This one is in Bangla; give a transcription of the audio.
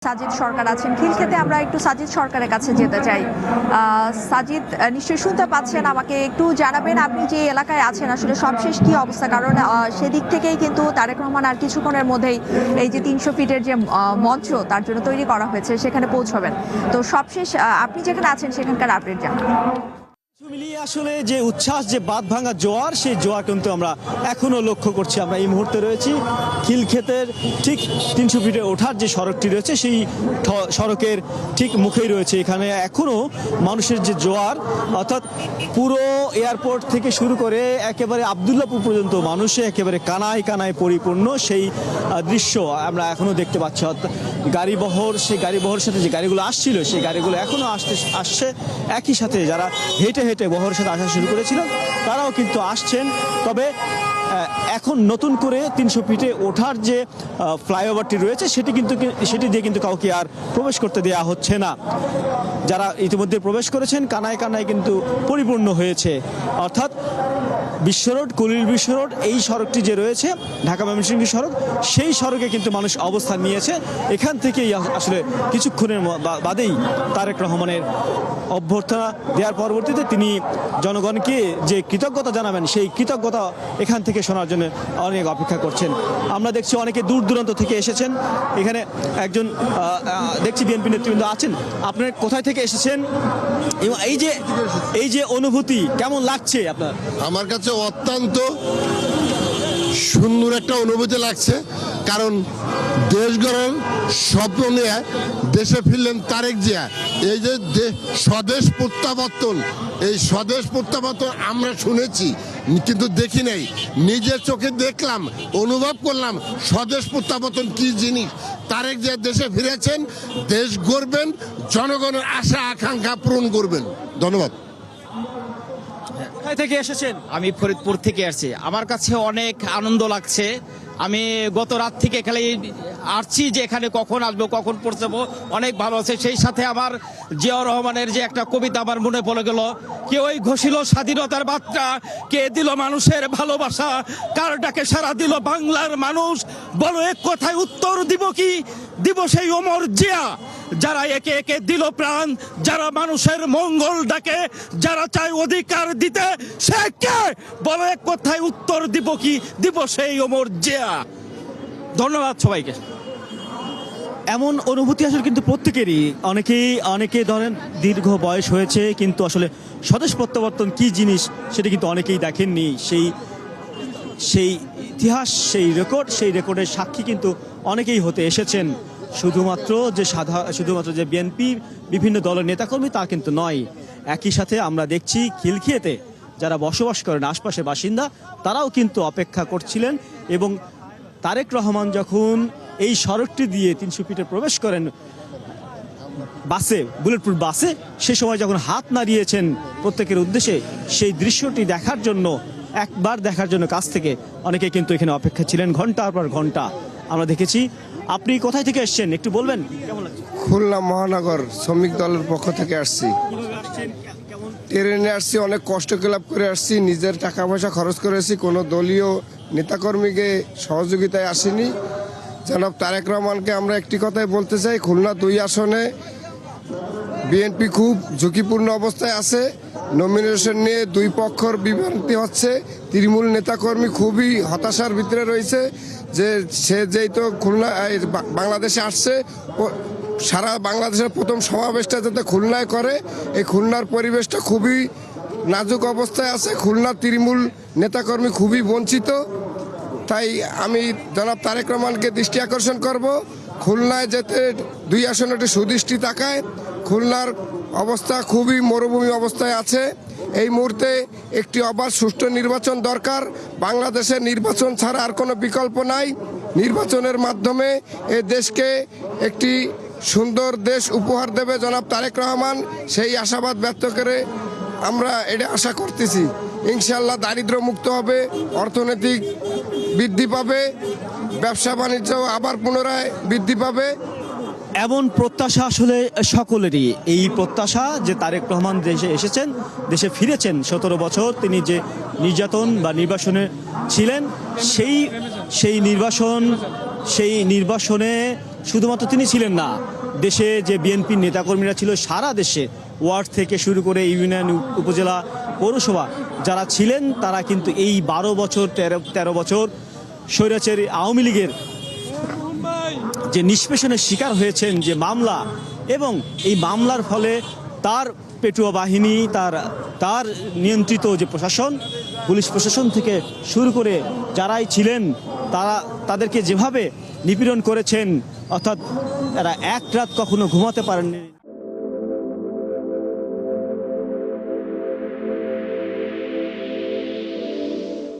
সাজিদ সরকার আছেন খিলক্ষেতে। আমরা একটু সাজিদ সরকারের কাছে যেতে চাই। সাজিদ, নিশ্চয়ই শুনতে পাচ্ছেন, আমাকে একটু জানাবেন আপনি যে এলাকায় আছেন আসলে সবশেষ কি অবস্থা, কারণ সেদিক থেকেই কিন্তু তারেক রহমান আর কিছুক্ষণের মধ্যেই এই যে 300 ফিটের যে মঞ্চ তার জন্য তৈরি করা হয়েছে সেখানে পৌঁছবেন। তো সবশেষ আপনি যেখানে আছেন সেখানকার আপডেট জানান। মিলিয়ে আসলে যে উচ্ছ্বাস, যে বাঁধ ভাঙা জোয়ার, সেই জোয়ার কিন্তু আমরা এখনো লক্ষ্য করছি। আমরা এই মুহূর্তে রয়েছি খিলক্ষেতের ঠিক 300 ফিটে ওঠার যে সড়কটি রয়েছে সেই সড়কের ঠিক মুখেই রয়েছে। এখানে এখনো মানুষের যে জোয়ার, অর্থাৎ পুরো এয়ারপোর্ট থেকে শুরু করে একেবারে আবদুল্লাপুর পর্যন্ত মানুষে একেবারে কানায় কানায় পরিপূর্ণ সেই দৃশ্য আমরা এখনো দেখতে পাচ্ছি। অর্থাৎ গাড়িবহর, সেই গাড়িবহরের সাথে যে গাড়িগুলো আসছিল সেই গাড়িগুলো এখনো আসছে। একই সাথে যারা হেঁটে হেঁটে বহরের সাথে আসা শুরু করেছিল তারাও কিন্তু আসছেন। তবে এখন নতুন করে 300 ফিটে ওঠার যে ফ্লাইওভারটি রয়েছে সেটি দিয়ে কিন্তু কাউকে আর প্রবেশ করতে দেওয়া হচ্ছে না। যারা ইতিমধ্যে প্রবেশ করেছেন কানায় কানায় কিন্তু পরিপূর্ণ হয়েছে। অর্থাৎ বিশ্ব রোড, কুলিল বিশ্ব রোড, এই সড়কটি যে রয়েছে ঢাকা ময়মনসিংহ সড়ক, সেই সড়কে কিন্তু মানুষ অবস্থান নিয়েছে। এখান থেকেই আসলে কিছুক্ষণের বাদেই তারেক রহমানের অভ্যর্থনা দেওয়ার পরবর্তীতে তিনি জনগণকে যে কৃতজ্ঞতা জানাবেন সেই কৃতজ্ঞতা এখান থেকে শোনার জন্য অনেক অপেক্ষা করছেন। আমরা দেখছি অনেকে দূর দূরান্ত থেকে এসেছেন। এখানে একজন দেখছি বিএনপি নেতৃবৃন্দ আছেন। আপনার কোথায় থেকে এসেছেন এবং এই যে অনুভূতি কেমন লাগছে আপনার? আমার কাছে অত্যন্ত সুন্দর একটা অনুভূতি লাগছে, কারণ দেশ গড়ার স্বপ্ন নিয়ে দেশে ফিরলেন তারেক জিয়া। এই যে স্বদেশ প্রত্যাবর্তন, এই স্বদেশ প্রত্যাবর্তন আমরা শুনেছি কিন্তু দেখি নাই, নিজের চোখে দেখলাম, অনুভব করলাম স্বদেশ প্রত্যাবর্তন কি জিনিস। তারেক জিয়া দেশে ফিরেছেন, দেশ গড়বেন, জনগণের আশা আকাঙ্ক্ষা পূরণ করবেন। ধন্যবাদ। কোথায় থেকে এসেছেন? আমি ফরিদপুর থেকে আসছি। আমার কাছে অনেক আনন্দ লাগছে। আমি গত রাত থেকে খালি আসছি যে এখানে কখন আসবো, কখন পৌঁছাবো, অনেক ভালো আছে। সেই সাথে আমার জিয়াউর রহমানের যে একটা কবিতা আমার মনে পড়ে গেল, কে ওই ঘোষিল স্বাধীনতার বার্তা, কে দিল মানুষের ভালোবাসা, কার ডাকে সারা দিল বাংলার মানুষ, বলো এক কথায় উত্তর দিব কি, দিব সেই ওমর জিয়া। যারা একে একে দিল প্রাণ, যারা মানুষের মঙ্গল ডাকে, যারা চায় অধিকার দিতে, সে কে, বলো এক কথায় উত্তর দিব কি, দিব সেই ওমর জিয়া। ধন্যবাদ সবাইকে। এমন অনুভূতি আসলে কিন্তু প্রত্যেকেরই, অনেকে ধরেন দীর্ঘ বয়স হয়েছে কিন্তু আসলে স্বদেশ প্রত্যাবর্তন কি জিনিস সেটা কিন্তু অনেকেই দেখেননি। সেই ইতিহাস, সেই রেকর্ডের সাক্ষী কিন্তু অনেকেই হতে এসেছেন। শুধুমাত্র যে বিএনপির বিভিন্ন দলের নেতাকর্মী তা কিন্তু নয়। একই সাথে আমরা দেখছি খিলক্ষেতে যারা বসবাস করেন, আশপাশের বাসিন্দা, তারাও কিন্তু অপেক্ষা করছিলেন। এবং তারেক রহমান যখন এই সড়কটি দিয়ে 300 ফিটে প্রবেশ করেন বাসে, বুলেটপ্রুফ বাসে, সে সময় যখন হাত নাড়িয়েছেন প্রত্যেকের উদ্দেশ্যে, সেই দৃশ্যটি একবার দেখার জন্য কাছ থেকে অনেকে কিন্তু এখানে অপেক্ষা ছিলেন ঘন্টার পর ঘন্টা। আমরা দেখেছি। আপনি কোথায় থেকে এসেছেন একটু বলবেন? কেমন লাগছে? খুলনা মহানগর শ্রমিক দলের পক্ষ থেকে আসছি। ট্রেনে আসছি, অনেক কষ্ট ক্লাব করে আসছি, নিজের টাকা পয়সা খরচ করেছি, কোনো দলীয় নেতাকর্মীকে সহযোগিতায় আসেনি। জনাব তারেক রহমানকে আমরা একটি কথাই বলতে চাই, খুলনা 2 আসনে বিএনপি খুব ঝুঁকিপূর্ণ অবস্থায় আছে। নমিনেশন নিয়ে 2 পক্ষর বিভ্রান্তি হচ্ছে। তৃণমূল নেতাকর্মী খুবই হতাশার ভিতরে রয়েছে যে সে যেহেতু খুলনা বাংলাদেশে আসছে, সারা বাংলাদেশের প্রথম সমাবেশটা যাতে খুলনায় করে, এই খুলনার পরিবেশটা খুবই নাজুক অবস্থায় আছে। খুলনার তৃণমূল নেতাকর্মী খুবই বঞ্চিত। তাই আমি জনাব তারেক রহমানকে দৃষ্টি আকর্ষণ করব, খুলনায় যাতে 2 আসনে একটি সুদৃষ্টি তাকায়। খুলনার অবস্থা খুবই মরুভূমি অবস্থায় আছে। এই মুহূর্তে একটি অবাধ সুষ্ঠু নির্বাচন দরকার। বাংলাদেশে নির্বাচন ছাড়া আর কোনো বিকল্প নাই। নির্বাচনের মাধ্যমে এ দেশকে একটি সুন্দর দেশ উপহার দেবে জনাব তারেক রহমান। সেই আশাবাদ ব্যক্ত করে আমরা এটা আশা করতেছি ইনশাল্লাহ দারিদ্র মুক্ত হবে, অর্থনৈতিক বৃদ্ধি পাবে, ব্যবসা বাণিজ্য আবার পুনরায় বৃদ্ধি পাবে। এমন প্রত্যাশা আসলে সকলেরই। এই প্রত্যাশা যে তারেক রহমান দেশে এসেছেন, দেশে ফিরেছেন, 17 বছর তিনি যে নির্যাতন বা নির্বাসনে ছিলেন, সেই নির্বাসনে শুধুমাত্র তিনি ছিলেন না, দেশে যে বিএনপির নেতাকর্মীরা ছিল সারা দেশে, ওয়ার্ড থেকে শুরু করে ইউনিয়ন, উপজেলা, পৌরসভা যারা ছিলেন তারা কিন্তু এই 12 বছর 13 বছর স্বৈরাচারী আওয়ামী লীগের যে নিষ্পেষণের শিকার হয়েছেন, যে মামলা এবং এই মামলার ফলে তার পেটুয়া বাহিনী, তার নিয়ন্ত্রিত যে প্রশাসন, পুলিশ প্রশাসন থেকে শুরু করে যারাই ছিলেন তাদেরকে যেভাবে নিপীড়ন করেছেন, অর্থাৎ এরা এক রাত কখনো ঘুমাতে পারেননি।